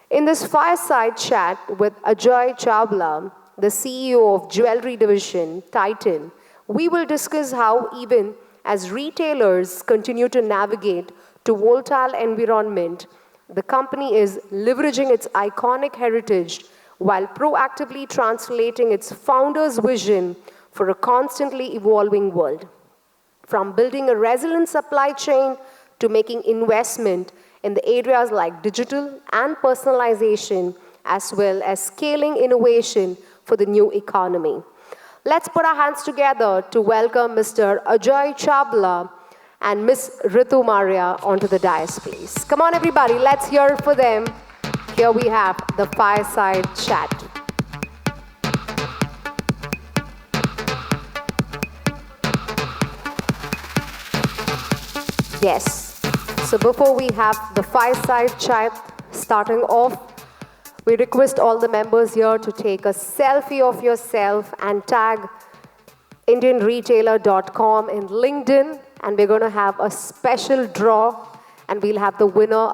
In this fireside chat with Ajoy Chawla, the CEO of Jewelry Division, Titan, we will discuss how even as retailers continue to navigate to volatile environment, the company is leveraging its iconic heritage while proactively translating its founder's vision for a constantly evolving world. From building a resilient supply chain to making investment in the areas like digital and personalization, as well as scaling innovation for the new economy. Let's put our hands together to welcome Mr. Ajoy Chawla and Ms. Ritu Maria onto the dais, please. Come on, everybody, let's hear for them. Here we have the fireside chat. Yes. So before we have the fireside chat starting off, we request all the members here to take a selfie of yourself and tag indianretailer.com in LinkedIn, and we're going to have a special draw, and we'll have the winner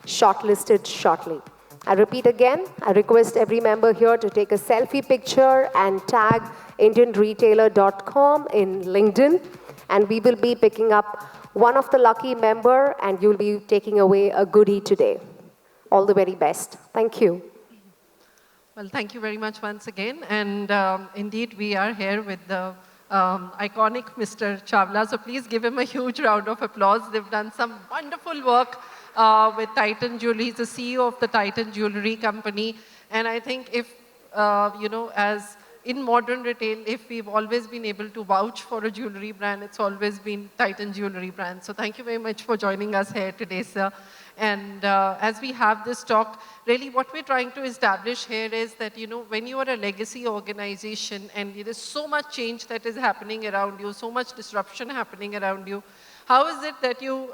shortlisted shortly. I repeat again, I request every member here to take a selfie picture and tag indianretailer.com in LinkedIn, and we will be picking up one of the lucky member, and you'll be taking away a goodie today. All the very best. Thank you. Well, thank you very much once again. And indeed, we are here with the iconic Mr. Chawla. So please give him a huge round of applause. They've done some wonderful work with Titan Jewelry. He's the CEO of the Titan Jewelry Company. And I think if, as in modern retail, if we've always been able to vouch for a jewelry brand, it's always been Titan Jewelry brand. So thank you very much for joining us here today, sir. And as we have this talk, really what we're trying to establish here is that, when you are a legacy organization and there is so much change that is happening around you, so much disruption happening around you, how is it that you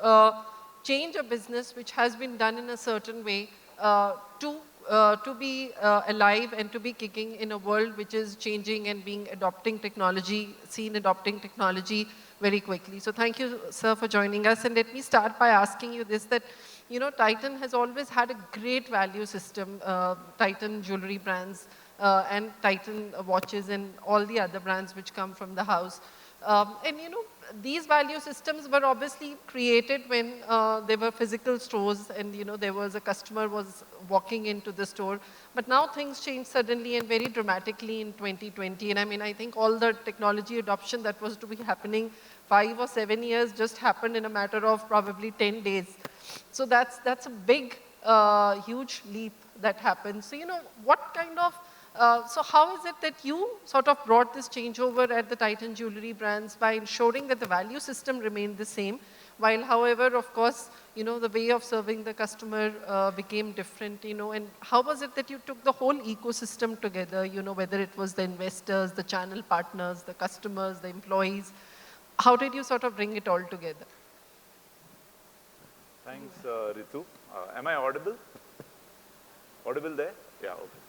change a business which has been done in a certain way to be alive and to be kicking in a world which is changing and adopting technology very quickly. So thank you, sir, for joining us. And let me start by asking you this, that, Titan has always had a great value system, Titan jewelry brands and Titan watches and all the other brands which come from the house. These value systems were obviously created when there were physical stores and, there was a customer was walking into the store. But now things change suddenly and very dramatically in 2020. And I think all the technology adoption that was to be happening 5 or 7 years just happened in a matter of probably 10 days. So that's a big, huge leap that happened. So, what kind of so how is it that you sort of brought this changeover at the Titan Jewelry brands by ensuring that the value system remained the same, while, however, of course, the way of serving the customer became different, and how was it that you took the whole ecosystem together, whether it was the investors, the channel partners, the customers, the employees, how did you sort of bring it all together? Thanks, Ritu. Am I audible? Audible there? Yeah, okay.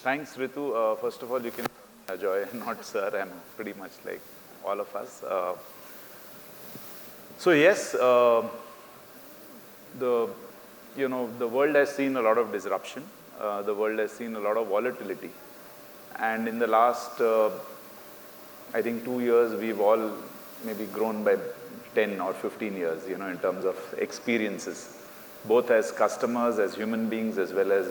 Thanks, Ritu. First of all, you can Ajoy, not sir. I'm pretty much like all of us. So yes, the world has seen a lot of disruption. The world has seen a lot of volatility, and in the last, I think 2 years, we've all maybe grown by 10 or 15 years, in terms of experiences, both as customers, as human beings, as well as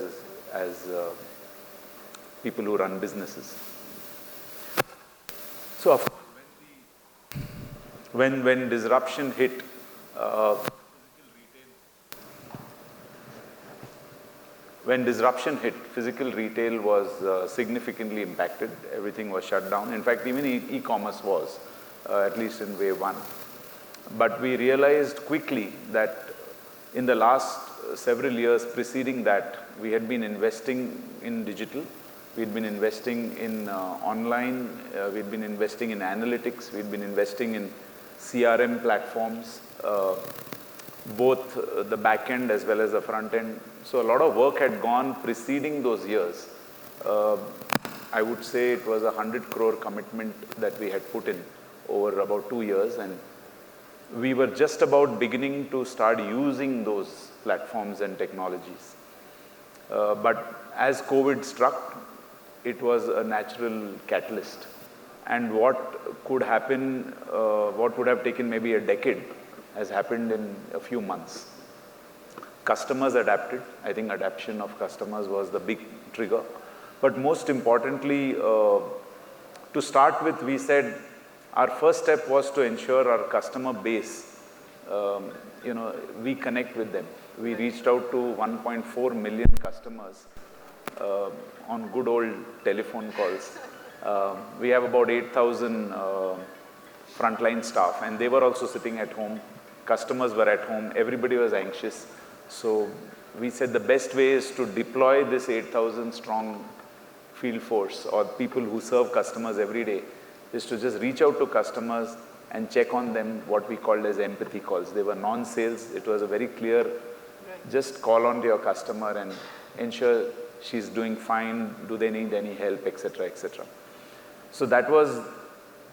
people who run businesses. So of course, when disruption hit, physical retail was significantly impacted. Everything was shut down. In fact, even e-commerce was, at least in wave 1. But we realized quickly that in the last several years preceding that, we had been investing in digital. We'd been investing in online, we'd been investing in analytics, we'd been investing in CRM platforms, both the back end as well as the front end. So a lot of work had gone preceding those years. I would say it was a 100 crore commitment that we had put in over about 2 years, and we were just about beginning to start using those platforms and technologies. But as COVID struck, it was a natural catalyst. And what could happen, what would have taken maybe a decade, has happened in a few months. Customers adapted. I think adaptation of customers was the big trigger. But most importantly, to start with, we said our first step was to ensure our customer base, we connect with them. We reached out to 1.4 million customers on good old telephone calls. We have about 8,000 frontline staff, and they were also sitting at home. Customers were at home. Everybody was anxious. So we said the best way is to deploy this 8,000 strong field force or people who serve customers every day is to just reach out to customers and check on them, what we called as empathy calls. They were non-sales. It was a very clear, just call on to your customer and ensure she's doing fine, do they need any help, etc., etc. So that was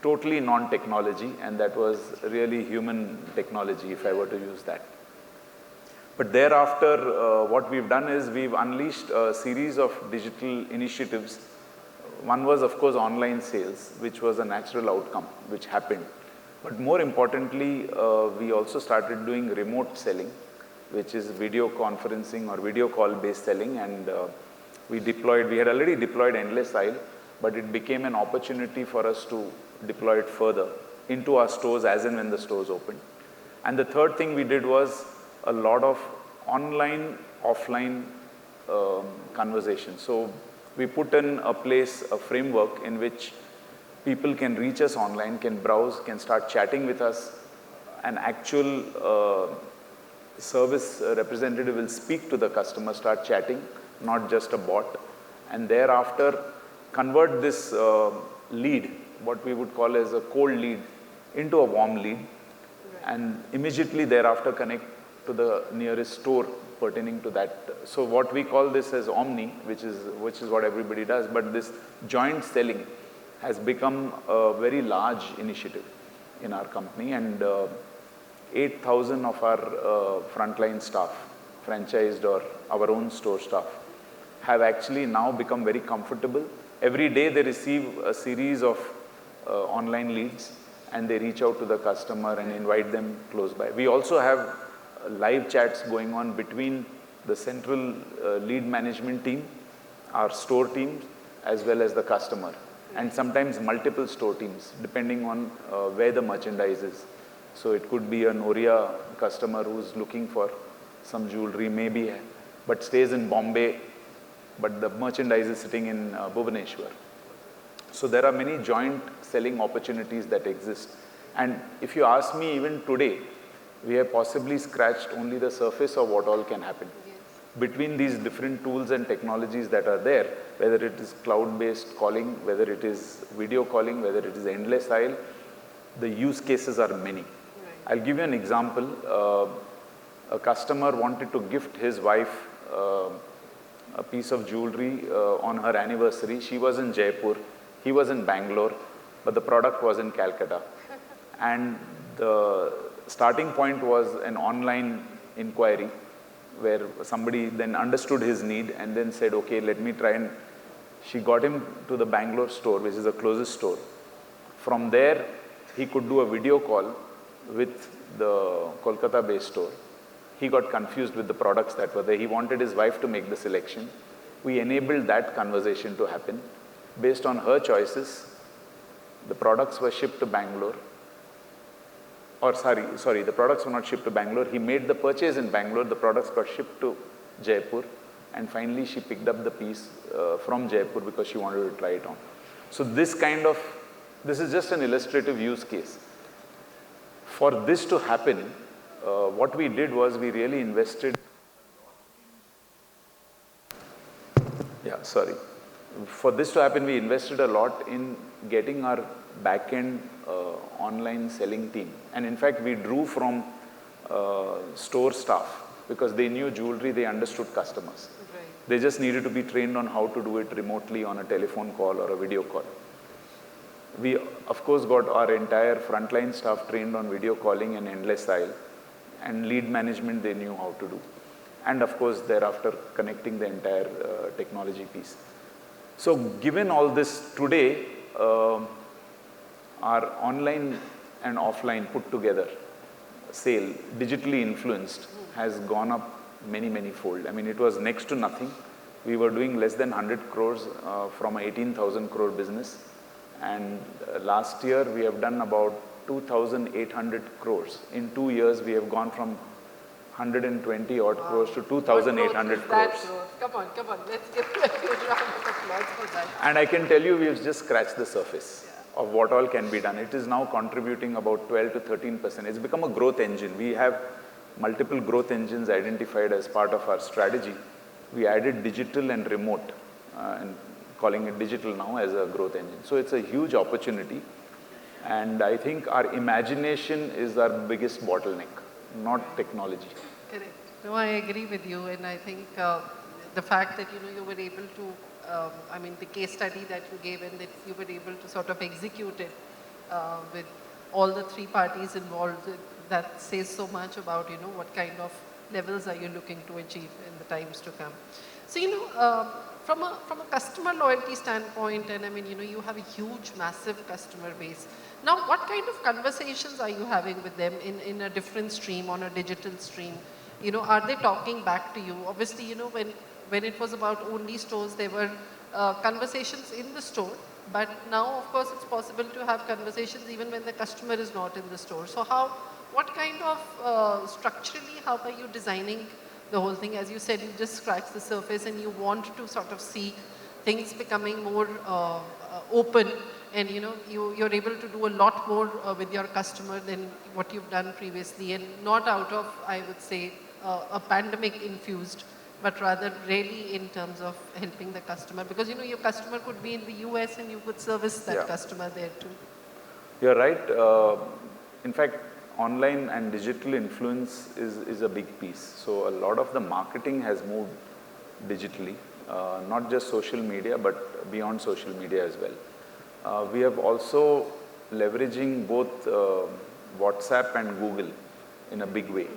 totally non-technology, and that was really human technology, if I were to use that. But thereafter, what we've done is we've unleashed a series of digital initiatives. One was, of course, online sales, which was a natural outcome, which happened. But more importantly, we also started doing remote selling, which is video conferencing or video call-based selling. And we had already deployed Endless Aisle, but it became an opportunity for us to deploy it further into our stores as and when the stores opened. And the third thing we did was a lot of online, offline conversation. So we put in a framework in which people can reach us online, can browse, can start chatting with us. An actual service representative will speak to the customer, start chatting, not just a bot. And thereafter, convert this lead, what we would call as a cold lead, into a warm lead. And immediately thereafter connect to the nearest store pertaining to that. So what we call this as Omni, which is what everybody does, but this joint selling has become a very large initiative in our company, and 8,000 of our frontline staff, franchised or our own store staff, have actually now become very comfortable. Every day they receive a series of online leads, and they reach out to the customer and invite them close by. We also have live chats going on between the central lead management team, our store teams, as well as the customer, and sometimes multiple store teams, depending on where the merchandise is. So it could be an Oriya customer who's looking for some jewelry, maybe, but stays in Bombay, but the merchandise is sitting in Bhubaneswar. So there are many joint selling opportunities that exist. And if you ask me, even today, we have possibly scratched only the surface of what all can happen. Yes. Between these different tools and technologies that are there, whether it is cloud-based calling, whether it is video calling, whether it is Endless Aisle, the use cases are many. Right. I'll give you an example. A customer wanted to gift his wife a piece of jewelry on her anniversary. She was in Jaipur, he was in Bangalore, but the product was in Calcutta. And the starting point was an online inquiry where somebody then understood his need and then said, okay, let me try, and she got him to the Bangalore store, which is the closest store. From there, he could do a video call with the Kolkata-based store. He got confused with the products that were there. He wanted his wife to make the selection. We enabled that conversation to happen. Based on her choices, the products were shipped to Bangalore. Or sorry, the products were not shipped to Bangalore. He made the purchase in Bangalore. The products got shipped to Jaipur. And finally, she picked up the piece from Jaipur because she wanted to try it on. So this is just an illustrative use case. For this to happen, what we did was we really invested. For this to happen, we invested a lot in getting our back-end online selling team. And in fact, we drew from store staff because they knew jewelry, they understood customers. Right. They just needed to be trained on how to do it remotely on a telephone call or a video call. We, of course, got our entire frontline staff trained on video calling and Endless Aisle, and lead management they knew how to do. and of course thereafter connecting the entire technology piece. So given all this today, our online and offline put together sale, digitally influenced, has gone up many fold. I mean, it was next to nothing. We were doing less than 100 crores from a 18,000 crore business. And last year we have done about 2,800 crores. In 2 years, we have gone from 120 odd crores to 2,800 crores. Come on, let's give a huge round of applause for that. And I can tell you, we've just scratched the surface of what all can be done. It is now contributing about 12 to 13%. It's become a growth engine. We have multiple growth engines identified as part of our strategy. We added digital and remote, and calling it digital now as a growth engine. So it's a huge opportunity. And I think our imagination is our biggest bottleneck, not technology. Correct. No, I agree with you, and I think the fact that you were able to, I mean, the case study that you gave, and that you were able to sort of execute it with all the three parties involved, that says so much about what kind of levels are you looking to achieve in the times to come. So from a customer loyalty standpoint, and I mean you have a huge, massive customer base. Now, what kind of conversations are you having with them in a different stream, on a digital stream? Are they talking back to you? Obviously, when it was about only stores, there were conversations in the store. But now, of course, it's possible to have conversations even when the customer is not in the store. So what kind of structurally, how are you designing the whole thing? As you said, you just scratched the surface and you want to sort of see things becoming more open, and you're able to do a lot more with your customer than what you've done previously, and not out of, I would say, a pandemic infused, but rather really in terms of helping the customer, because your customer could be in the US and you could service that customer there too. You're right. In fact, online and digital influence is a big piece. So a lot of the marketing has moved digitally, not just social media, but beyond social media as well. We have also leveraging both WhatsApp and Google in a big way.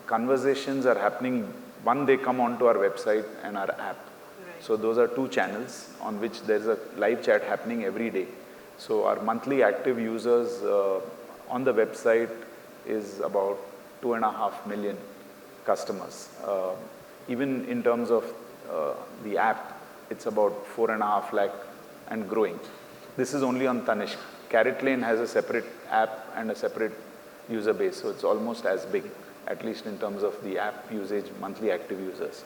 Conversations are happening. One, they come onto our website and our app. Right. So those are two channels on which there's a live chat happening every day. So our monthly active users on the website is about 2.5 million customers. Even in terms of the app, it's about 4.5 lakh and growing. This is only on Tanishq. Carrot Lane has a separate app and a separate user base, so it's almost as big, at least in terms of the app usage, monthly active users.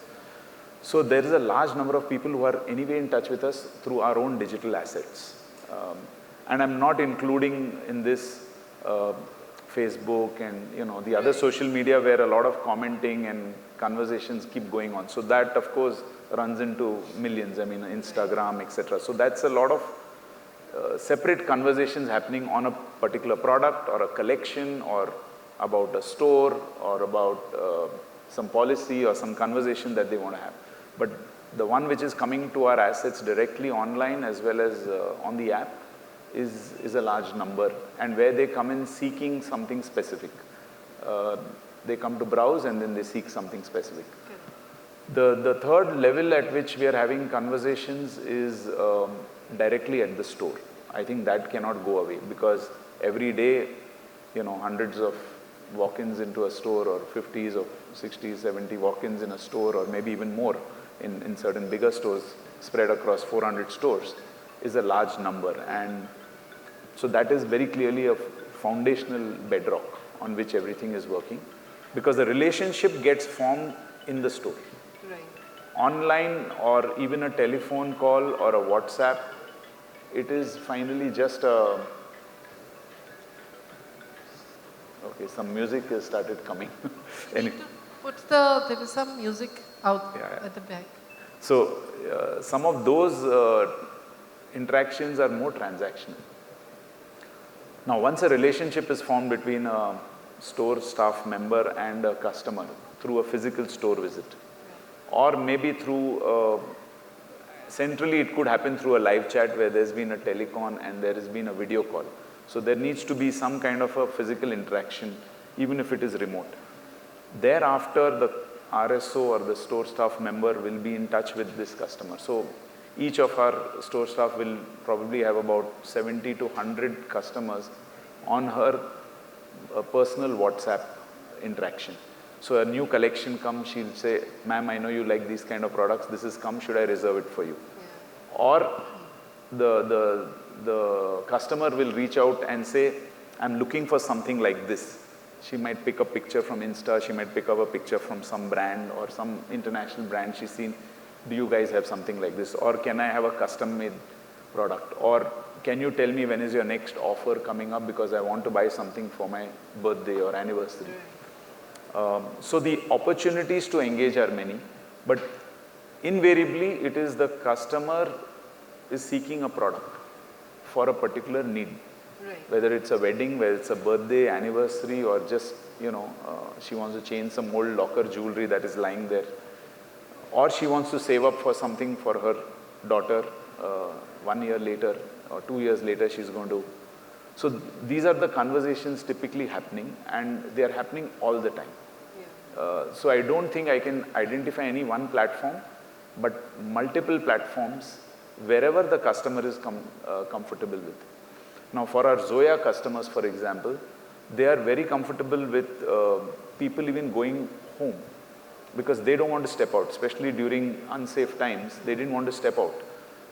So there is a large number of people who are anyway in touch with us through our own digital assets. And I'm not including in this Facebook and the other social media where a lot of commenting and conversations keep going on. So that of course runs into millions, I mean Instagram, etc. So that's a lot of separate conversations happening on a particular product or a collection or about a store or about some policy or some conversation that they want to have. But the one which is coming to our assets directly online as well as on the app is a large number, and where they come in seeking something specific. They come to browse and then they seek something specific. The third level at which we are having conversations is directly at the store. I think that cannot go away, because every day, hundreds of walk-ins into a store, or 50s or 60s, 70 walk-ins in a store, or maybe even more in certain bigger stores spread across 400 stores, is a large number. And so that is very clearly a foundational bedrock on which everything is working, because the relationship gets formed in the store. Right. Online or even a telephone call or a WhatsApp, it is finally just a... Okay, some music has started coming. There was some music out at the back. So some of those interactions are more transactional. Now, once a relationship is formed between a store staff member and a customer through a physical store visit, or maybe through, centrally it could happen through a live chat where there's been a telecon and there has been a video call. So there needs to be some kind of a physical interaction, even if it is remote. Thereafter, the RSO or the store staff member will be in touch with this customer. So each of our store staff will probably have about 70 to 100 customers on her personal WhatsApp interaction. So a new collection comes, she'll say, ma'am, I know you like these kind of products. This has come, should I reserve it for you? Yeah. Or the customer will reach out and say, I'm looking for something like this. She might pick a picture from Insta, she might pick up a picture from some brand or some international brand she's seen. Do you guys have something like this? Or can I have a custom made product? Or can you tell me when is your next offer coming up because I want to buy something for my birthday or anniversary? So the opportunities to engage are many, but invariably it is the customer is seeking a product for a particular need. Right. Whether it's a wedding, whether it's a birthday, anniversary, or just, she wants to change some old locker jewelry that is lying there. Or she wants to save up for something for her daughter 1 year later or 2 years later she's going to. So these are the conversations typically happening, and they are happening all the time. Yeah. So I don't think I can identify any one platform, but multiple platforms wherever the customer is comfortable with. Now for our Zoya customers, for example, they are very comfortable with people even going home because they don't want to step out, especially during unsafe times. They didn't want to step out.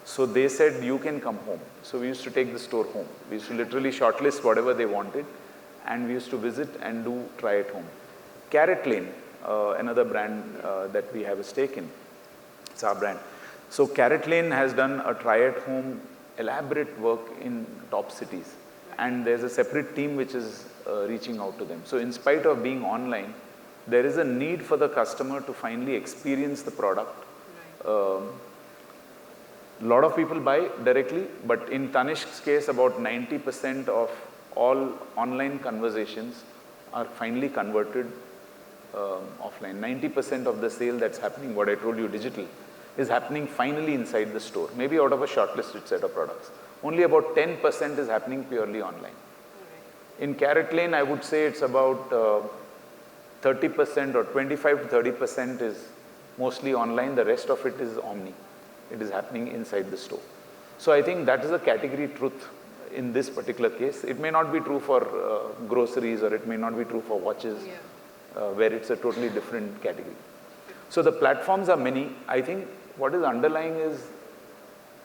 So they said, you can come home. So we used to take the store home. We used to literally shortlist whatever they wanted, and we used to visit and do try at home. Carrot Lane, another brand that we have a stake in, it's our brand. So Carrot Lane has done a try at home elaborate work in top cities, and there's a separate team which is reaching out to them. So in spite of being online, there is a need for the customer to finally experience the product. A lot of people buy directly, but in Tanishq's case, about 90% of all online conversations are finally converted offline. 90% of the sale that's happening, what I told you, digital, is happening finally inside the store, maybe out of a shortlisted set of products. Only about 10% is happening purely online. In Carrot Lane, I would say it's about 30% or 25 to 30% is mostly online. The rest of it is omni. It is happening inside the store. So I think that is a category truth in this particular case. It may not be true for groceries, or it may not be true for watches, where it's a totally different category. So the platforms are many. I think what is underlying is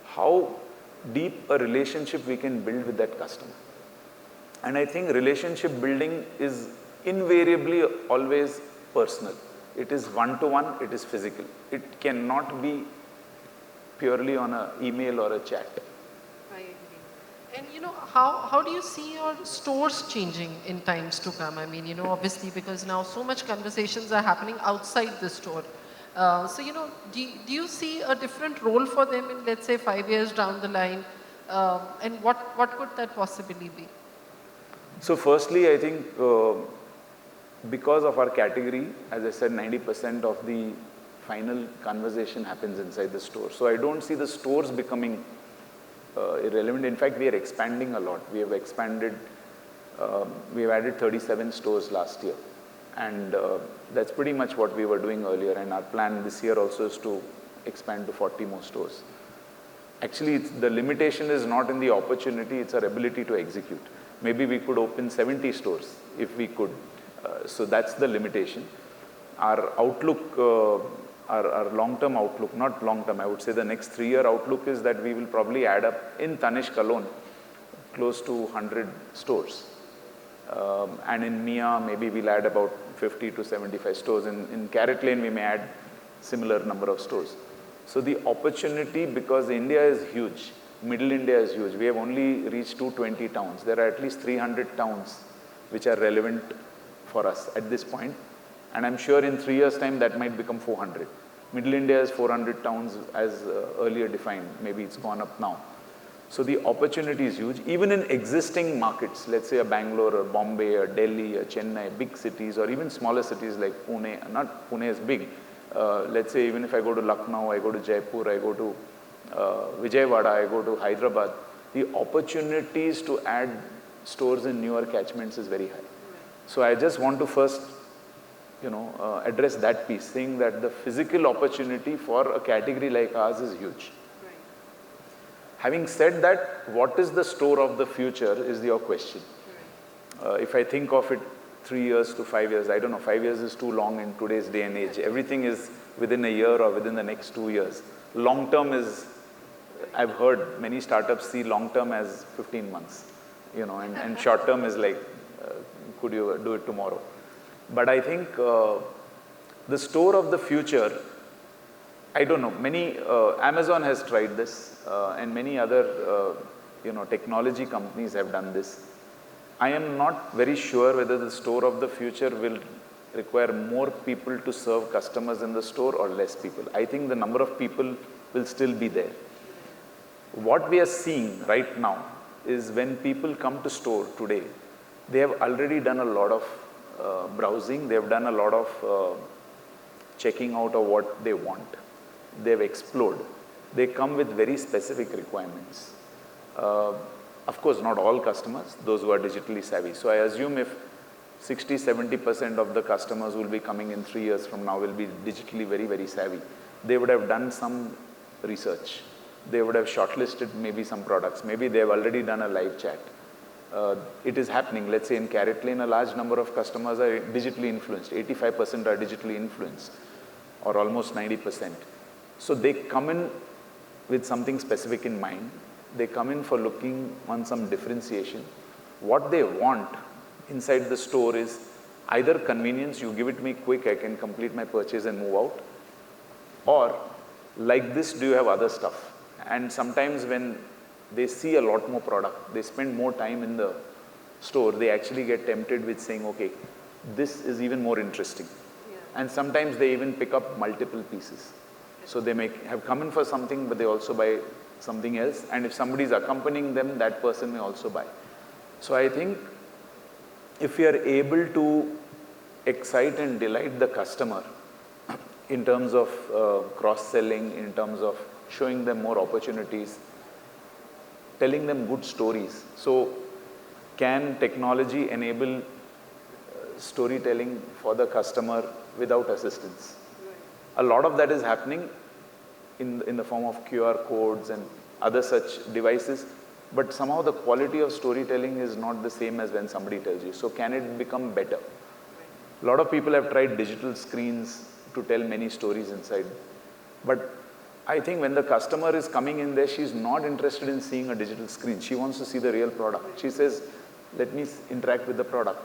how deep a relationship we can build with that customer. And I think relationship building is invariably always personal. It is one-to-one, it is physical. It cannot be purely on an email or a chat. I agree. And how do you see your stores changing in times to come? I mean, obviously because now so much conversations are happening outside the store. So, do you see a different role for them in, let's say, 5 years down the line? And what could that possibly be? So firstly, I think because of our category, as I said, 90% of the final conversation happens inside the store. So I don't see the stores becoming irrelevant. In fact, we are expanding a lot. We have expanded, we have added 37 stores last year. And that's pretty much what we were doing earlier. And our plan this year also is to expand to 40 more stores. Actually, the limitation is not in the opportunity, it's our ability to execute. Maybe we could open 70 stores if we could. So that's the limitation. Our outlook, our long-term outlook, not long-term, I would say the next 3-year outlook is that we will probably add up in Tanishq alone close to 100 stores. And in Mia, maybe we'll add about 50 to 75 stores. In Carrot Lane, we may add similar number of stores. So the opportunity, because India is huge, Middle India is huge. We have only reached 220 towns. There are at least 300 towns which are relevant for us at this point. And I'm sure in 3 years' time, that might become 400. Middle India is 400 towns as earlier defined. Maybe it's gone up now. So the opportunity is huge. Even in existing markets, let's say a Bangalore, or Bombay, or Delhi, or Chennai, big cities, or even smaller cities like Pune. Not Pune is big. Let's say even if I go to Lucknow, I go to Jaipur, I go to Vijayawada, I go to Hyderabad, the opportunities to add stores in newer catchments is very high. So I just want to first address that piece, saying that the physical opportunity for a category like ours is huge. Right. Having said that, what is the store of the future is your question. Right. If I think of it 3 years to 5 years, I don't know, 5 years is too long in today's day and age. Everything is within a year or within the next 2 years. Long term is, I've heard many startups see long term as 15 months, and short term is like, could you do it tomorrow? But I think the store of the future, I don't know, Amazon has tried this, and many other, technology companies have done this. I am not very sure whether the store of the future will require more people to serve customers in the store or less people. I think the number of people will still be there. What we are seeing right now is when people come to store today, they have already done a lot of browsing, they have done a lot of checking out of what they want. They've explored. They come with very specific requirements. Of course, not all customers, those who are digitally savvy. So I assume if 60-70% of the customers who will be coming in 3 years from now will be digitally very, very savvy. They would have done some research. They would have shortlisted maybe some products. Maybe they have already done a live chat. It is happening. Let's say in Carrot Lane, a large number of customers are digitally influenced. 85% are digitally influenced, or almost 90%. So they come in with something specific in mind. They come in for looking on some differentiation. What they want inside the store is either convenience, you give it to me quick, I can complete my purchase and move out, or like this, do you have other stuff? And sometimes when they see a lot more product, they spend more time in the store, they actually get tempted with saying, okay, this is even more interesting. Yeah. And sometimes they even pick up multiple pieces. So they may have come in for something, but they also buy something else. And if somebody is accompanying them, that person may also buy. So I think if we are able to excite and delight the customer in terms of cross-selling, in terms of showing them more opportunities, telling them good stories. So can technology enable storytelling for the customer without assistance? A lot of that is happening in the form of QR codes and other such devices, but somehow the quality of storytelling is not the same as when somebody tells you. So can it become better? A lot of people have tried digital screens to tell many stories inside, but I think when the customer is coming in there, she's not interested in seeing a digital screen. She wants to see the real product. She says, let me interact with the product.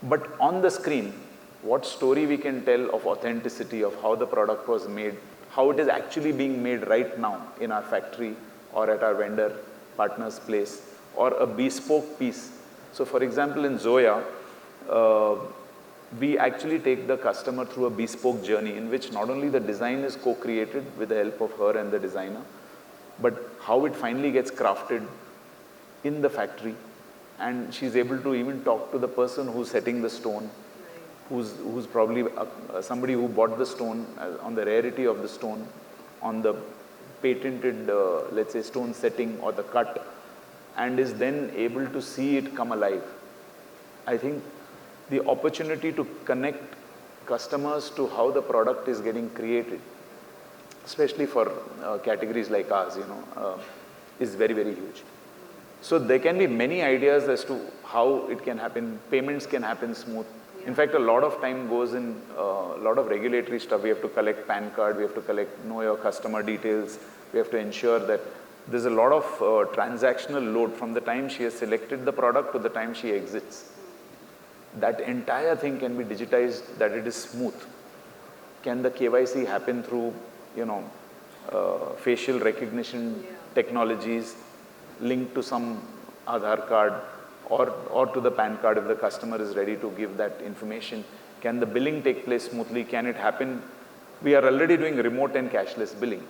But on the screen, what story we can tell of authenticity, of how the product was made, how it is actually being made right now in our factory or at our vendor partner's place, or a bespoke piece. So for example, in Zoya, we actually take the customer through a bespoke journey in which not only the design is co-created with the help of her and the designer, but how it finally gets crafted in the factory. And she's able to even talk to the person who's setting the stone, who's probably somebody who bought the stone, on the rarity of the stone, on the patented, let's say, stone setting or the cut, and is then able to see it come alive. I think the opportunity to connect customers to how the product is getting created, especially for categories like ours, is very, very huge. So there can be many ideas as to how it can happen. Payments can happen smooth. In fact, a lot of time goes in a lot of regulatory stuff. We have to collect PAN card, we have to collect know your customer details. We have to ensure that there's a lot of transactional load from the time she has selected the product to the time she exits. That entire thing can be digitized, that it is smooth. Can the KYC happen through, facial recognition technologies linked to some Aadhaar card or to the PAN card if the customer is ready to give that information? Can the billing take place smoothly? Can it happen? We are already doing remote and cashless billing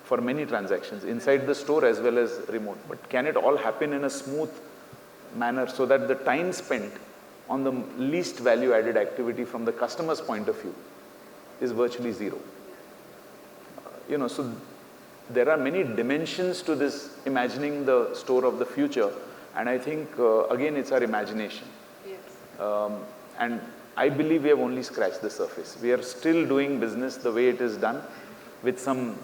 for many transactions inside the store as well as remote. But can it all happen in a smooth manner so that the time spent on the least value added activity from the customer's point of view is virtually zero? So there are many dimensions to this imagining the store of the future. And I think, again, it's our imagination. Yes. And I believe we have only scratched the surface. We are still doing business the way it is done with some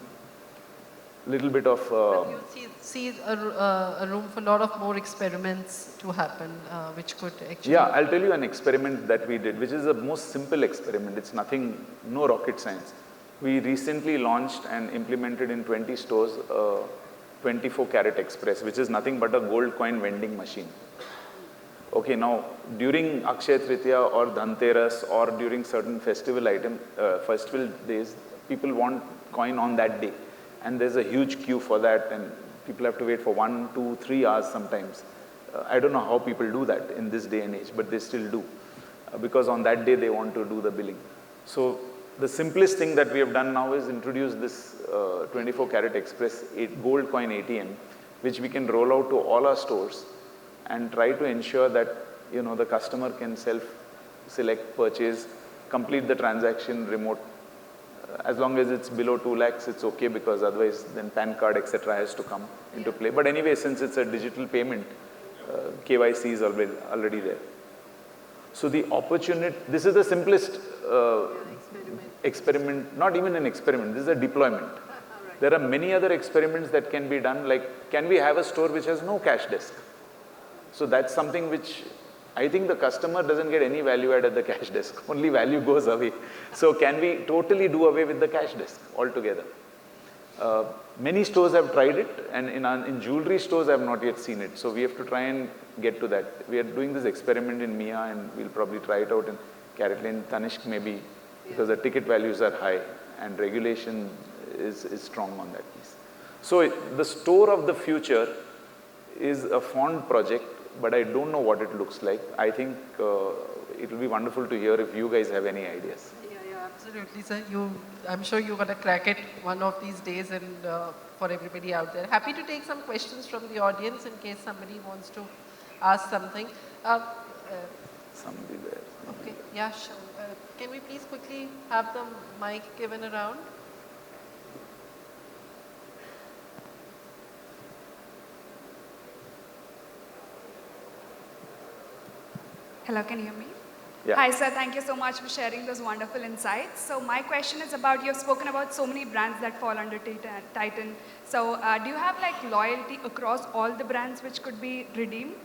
little bit of... But you see a room for a lot of more experiments to happen, which could actually... Yeah, I'll tell you an experiment that we did, which is the most simple experiment. It's nothing, no rocket science. We recently launched and implemented in 20 stores 24-carat express, which is nothing but a gold coin vending machine. Okay, now during Akshaya Tritiya or Dhanteras or during certain festival days, people want coin on that day. And there's a huge queue for that, and people have to wait for 1, 2, 3 hours sometimes. I don't know how people do that in this day and age, but they still do. Because on that day they want to do the billing. So the simplest thing that we have done now is introduce this 24-carat express gold coin ATM, which we can roll out to all our stores and try to ensure that the customer can self-select, purchase, complete the transaction remote. As long as it's below 2 lakhs, it's okay, because otherwise then PAN card, etc. has to come into play. But anyway, since it's a digital payment, KYC is already there. So the opportunity, this is the simplest experiment, not even an experiment, this is a deployment. There are many other experiments that can be done, like can we have a store which has no cash desk? So that's something which I think the customer doesn't get any value add at the cash desk, only value goes away. So can we totally do away with the cash desk altogether? Many stores have tried it, and in jewelry stores I have not yet seen it. So we have to try and get to that. We are doing this experiment in Mia, and we'll probably try it out in Carrot Lane, Tanishq maybe, because the ticket values are high and regulation is strong on that piece. So the store of the future is a fond project, but I don't know what it looks like. I think it will be wonderful to hear if you guys have any ideas. Yeah, absolutely, sir. I'm sure you're going to crack it one of these days, and for everybody out there. Happy to take some questions from the audience in case somebody wants to ask something. Somebody there. Okay, yeah, sure. Can we please quickly have the mic given around? Hello, can you hear me? Yeah. Hi, sir. Thank you so much for sharing those wonderful insights. So my question is about, you've spoken about so many brands that fall under Titan. So do you have like loyalty across all the brands which could be redeemed?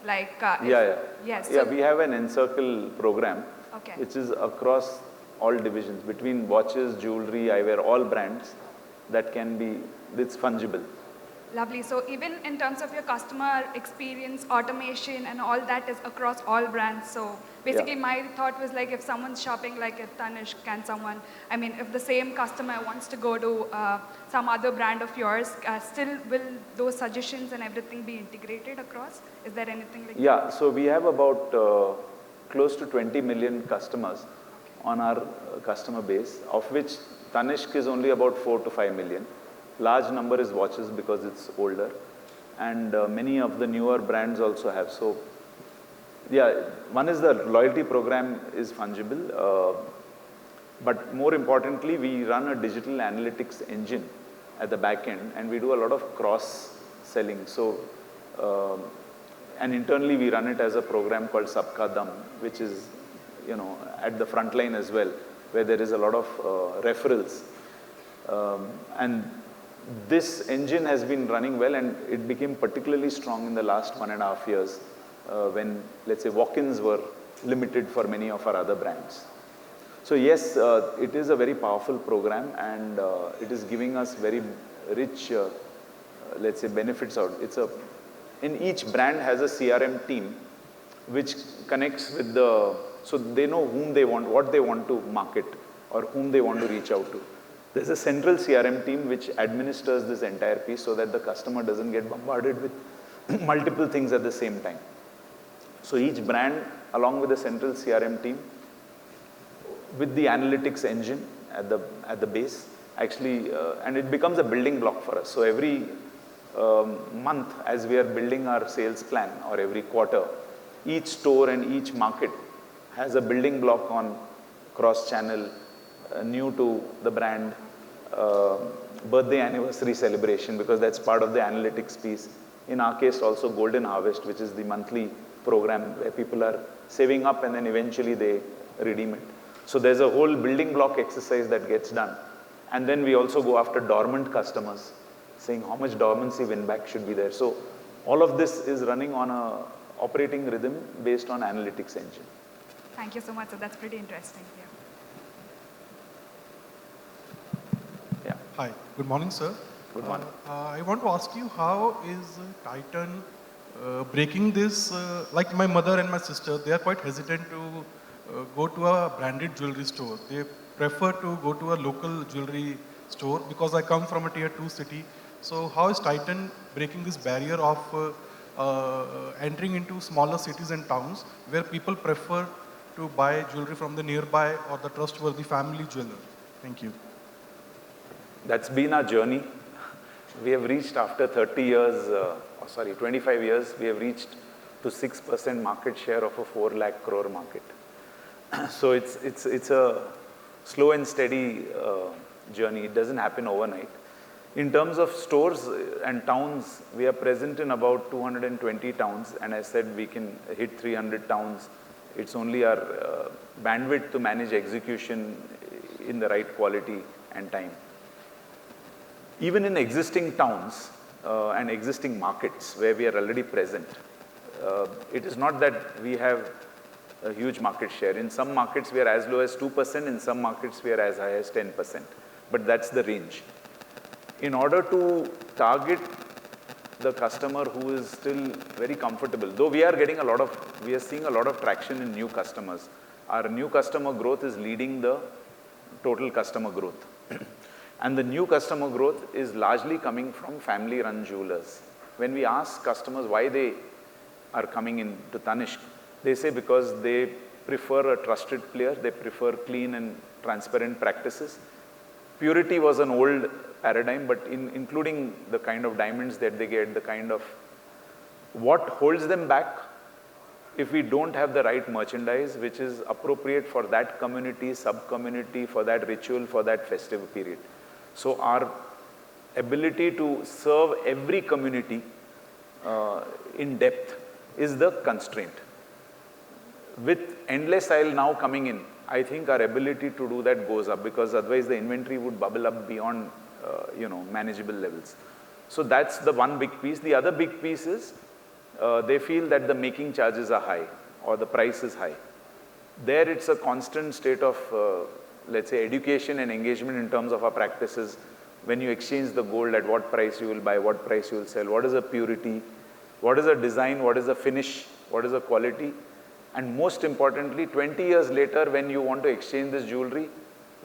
Like, Yes. Yeah, we have an Encircle program, Okay. which is across all divisions, between watches, jewelry, eyewear, all brands that can be, it's fungible. Lovely. So even in terms of your customer experience, automation and all that is across all brands. So basically my thought was like, if someone's shopping like at Tanishq, if the same customer wants to go to some other brand of yours, still will those suggestions and everything be integrated across? Is there anything like that? Yeah, so we have about close to 20 million customers on our customer base, of which Tanishq is only about 4 to 5 million. Large number is watches because it's older, and many of the newer brands also have. So yeah, one is the loyalty program is fungible, but more importantly, we run a digital analytics engine at the back end, and we do a lot of cross selling. So and internally we run it as a program called Sabka Dam, which is at the front line as well, where there is a lot of referrals, and this engine has been running well, and it became particularly strong in the last 1.5 years when, let's say, walk-ins were limited for many of our other brands. So yes, it is a very powerful program, and it is giving us very rich, let's say, benefits out. In each brand has a CRM team which connects with so they know whom they want, what they want to market, or whom they want to reach out to. There's a central CRM team which administers this entire piece so that the customer doesn't get bombarded with multiple things at the same time. So each brand, along with the central CRM team, with the analytics engine at the base, actually, and it becomes a building block for us. So every month, as we are building our sales plan, or every quarter, each store and each market has a building block on cross-channel, new to the brand, birthday anniversary celebration, because that's part of the analytics piece. In our case also Golden Harvest, which is the monthly program where people are saving up and then eventually they redeem it. So there's a whole building block exercise that gets done. And then we also go after dormant customers, saying how much dormancy win back should be there. So all of this is running on a operating rhythm based on analytics engine. Thank you so much. So that's pretty interesting. Yeah. Yeah. Hi, good morning, sir. Good morning. I want to ask you, how is Titan breaking this? Like my mother and my sister, they are quite hesitant to go to a branded jewelry store. They prefer to go to a local jewelry store because I come from a tier 2 city. So how is Titan breaking this barrier of entering into smaller cities and towns where people prefer to buy jewelry from the nearby or the trustworthy family jeweler? Thank you. That's been our journey. We have reached after 30 years, 25 years, we have reached to 6% market share of a 4 lakh crore market. So it's a slow and steady journey. It doesn't happen overnight. In terms of stores and towns, we are present in about 220 towns, and I said we can hit 300 towns. It's only our bandwidth to manage execution in the right quality and time. Even in existing towns and existing markets where we are already present, it is not that we have a huge market share. In some markets, we are as low as 2%. In some markets, we are as high as 10%. But that's the range. In order to target the customer who is still very comfortable, though we are seeing a lot of traction in new customers. Our new customer growth is leading the total customer growth. And the new customer growth is largely coming from family-run jewelers. When we ask customers why they are coming into Tanishq, they say because they prefer a trusted player, they prefer clean and transparent practices. Purity was an old paradigm, but including the kind of diamonds that they get, the kind of what holds them back if we don't have the right merchandise, which is appropriate for that community, sub-community, for that ritual, for that festive period. So our ability to serve every community in depth is the constraint. With endless aisle now coming in, I think our ability to do that goes up, because otherwise the inventory would bubble up beyond manageable levels. So that's the one big piece. The other big piece is they feel that the making charges are high or the price is high. There it's a constant state of let's say education and engagement in terms of our practices. When you exchange the gold, at what price you will buy, what price you will sell, what is the purity, what is the design, what is the finish, what is the quality. And most importantly, 20 years later, when you want to exchange this jewelry,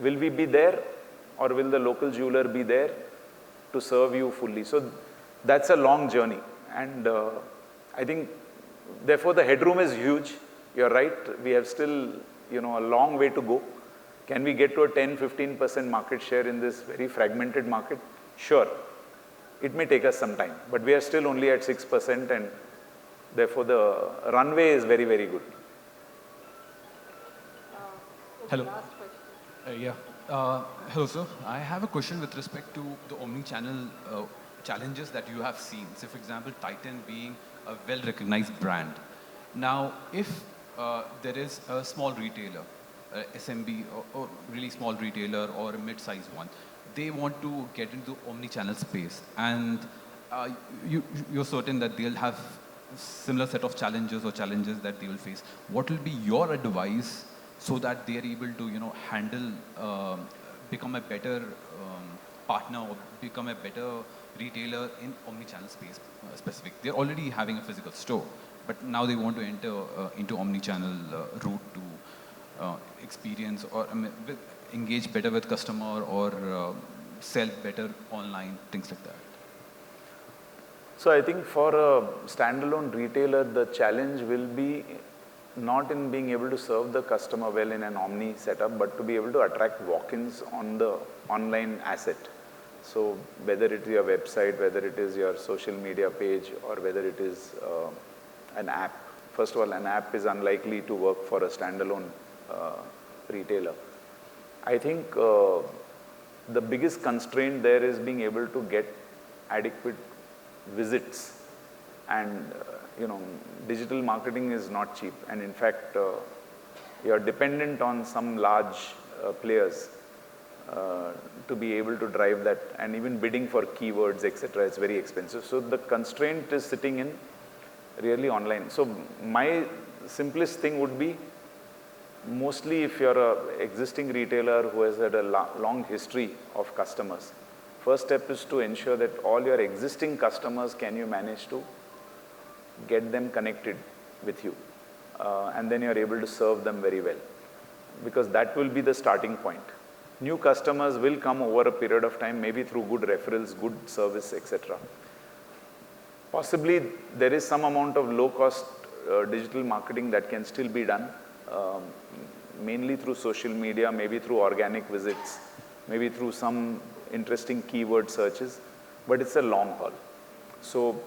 will we be there or will the local jeweler be there to serve you fully? So that's a long journey. And I think, therefore, the headroom is huge. You're right. We have still, a long way to go. Can we get to a 10-15% market share in this very fragmented market? Sure. It may take us some time, but we are still only at 6%, and therefore the runway is very, very good. Hello. Hello, sir. I have a question with respect to the omni-channel challenges that you have seen. So, for example, Titan being a well-recognized brand. Now, if there is a small retailer, SMB or really small retailer or a mid-sized one, they want to get into omni-channel space, and you're certain that they'll have similar set of challenges that they will face. What will be your advice so that they are able to, handle, become a better partner or become a better retailer in omni-channel space specific? They're already having a physical store, but now they want to enter into omni-channel route to experience or engage better with customer or sell better online, things like that. So I think for a standalone retailer, the challenge will be not in being able to serve the customer well in an omni setup, but to be able to attract walk-ins on the online asset. So whether it is your website, whether it is your social media page, or whether it is an app. First of all, an app is unlikely to work for a standalone retailer. I think the biggest constraint there is being able to get adequate visits, and digital marketing is not cheap, and in fact You're dependent on some large players to be able to drive that, and even bidding for keywords, etc. It's very expensive. So the constraint is sitting in really online. So my simplest thing would be, mostly if you're a existing retailer who has had a long history of customers, first step is to ensure that all your existing customers, can you manage to get them connected with you, and then you're able to serve them very well, because that will be the starting point. New customers will come over a period of time, maybe through good referrals, good service, etc. Possibly there is some amount of low-cost digital marketing that can still be done, mainly through social media, maybe through organic visits, maybe through some interesting keyword searches, but it's a long haul. So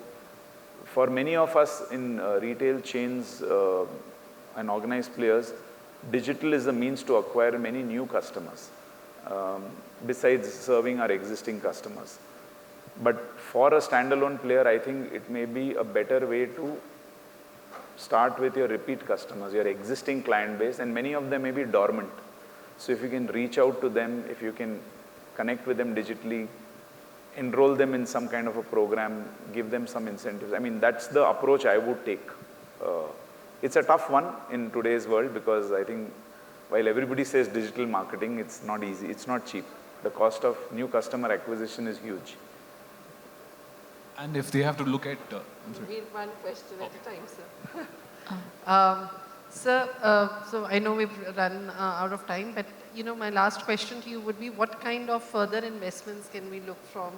for many of us in retail chains and organized players, digital is a means to acquire many new customers, besides serving our existing customers. But for a standalone player, I think it may be a better way to start with your repeat customers, your existing client base, and many of them may be dormant. So if you can reach out to them, if you can connect with them digitally, enroll them in some kind of a program, give them some incentives. I mean, that's the approach I would take. It's a tough one in today's world, because I think while everybody says digital marketing, it's not easy, it's not cheap. The cost of new customer acquisition is huge. And if they have to look at, I'm sorry. Read one question at a time, sir. So I know we've run out of time, but my last question to you would be, what kind of further investments can we look from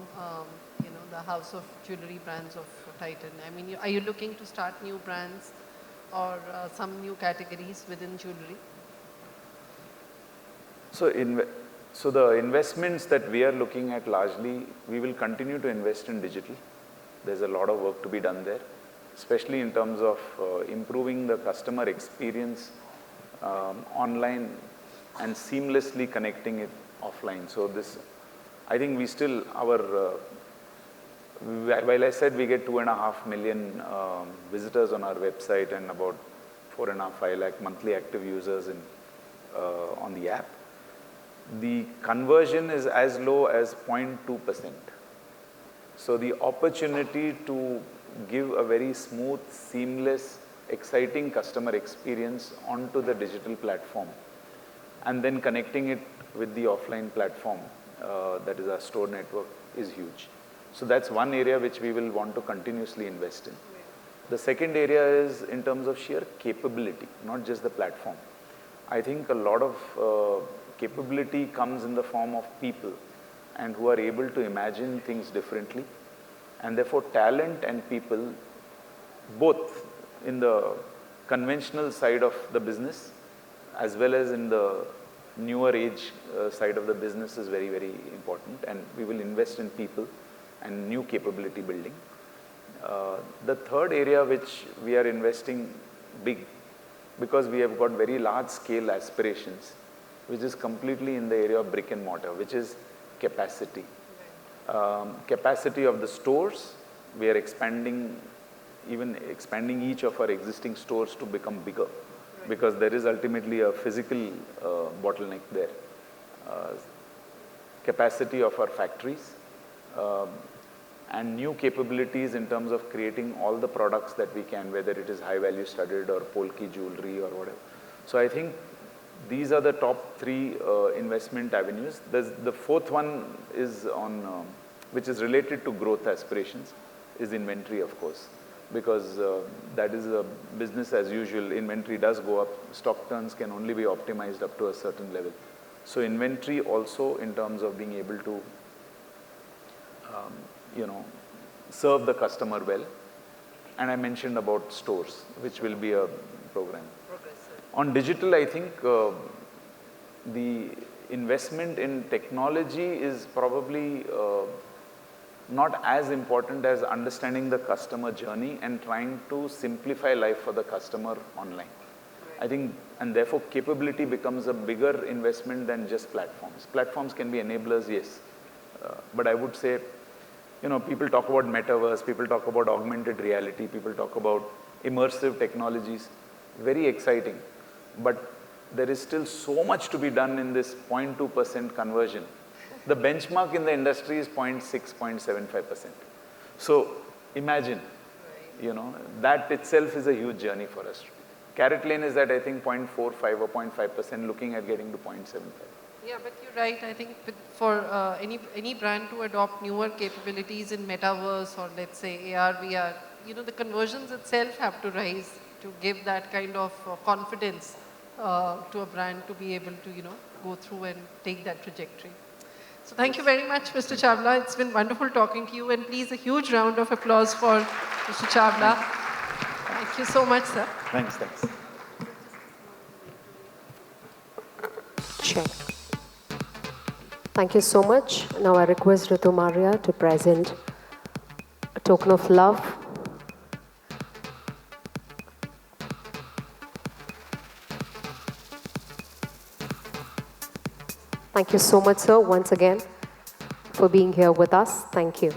the house of jewelry brands of Titan? I mean, are you looking to start new brands or some new categories within jewelry? So the investments that we are looking at, largely, we will continue to invest in digital. There's a lot of work to be done there, especially in terms of improving the customer experience online and seamlessly connecting it offline. So this, I think we still, while I said we get 2.5 million visitors on our website and about 4.5 lakh monthly active users on the app, the conversion is as low as 0.2%. So the opportunity to give a very smooth, seamless, exciting customer experience onto the digital platform, and then connecting it with the offline platform, that is our store network, is huge. So that's one area which we will want to continuously invest in. The second area is in terms of sheer capability, not just the platform. I think a lot of capability comes in the form of people, and who are able to imagine things differently. And therefore talent and people, both in the conventional side of the business as well as in the newer age side of the business, is very, very important. And we will invest in people and new capability building. The third area which we are investing big, because we have got very large scale aspirations, which is completely in the area of brick and mortar, which is capacity. Capacity of the stores, we are expanding each of our existing stores to become bigger, because there is ultimately a physical bottleneck there. Capacity of our factories, and new capabilities in terms of creating all the products that we can, whether it is high value studded or polki jewelry or whatever. So I think these are the top three investment avenues. The fourth one is on, which is related to growth aspirations, is inventory, of course, because that is a business as usual. Inventory does go up. Stock turns can only be optimized up to a certain level. So inventory also, in terms of being able to, serve the customer well. And I mentioned about stores, which will be a program. On digital, I think the investment in technology is probably not as important as understanding the customer journey and trying to simplify life for the customer online. I think, and therefore capability becomes a bigger investment than just platforms. Platforms can be enablers, yes. But I would say, people talk about metaverse, people talk about augmented reality, people talk about immersive technologies, very exciting. But there is still so much to be done in this 0.2% conversion. The benchmark in the industry is 0.6, 0.75%. So imagine, you know, that itself is a huge journey for us. Carrot Lane is at, I think, 0.45 or 0.5%, looking at getting to 0.75. Yeah, but you're right. I think for any brand to adopt newer capabilities in metaverse or let's say AR, VR, you know, the conversions itself have to rise to give that kind of confidence to a brand to be able to, you know, go through and take that trajectory. So thank you very much, Mr. Chawla. It's been wonderful talking to you, and please a huge round of applause for Mr. Chawla. Thank you so much, sir. Thanks. Check. Thank you so much. Now I request Ritu Maria to present a token of love. Thank you so much, sir, once again, for being here with us. Thank you.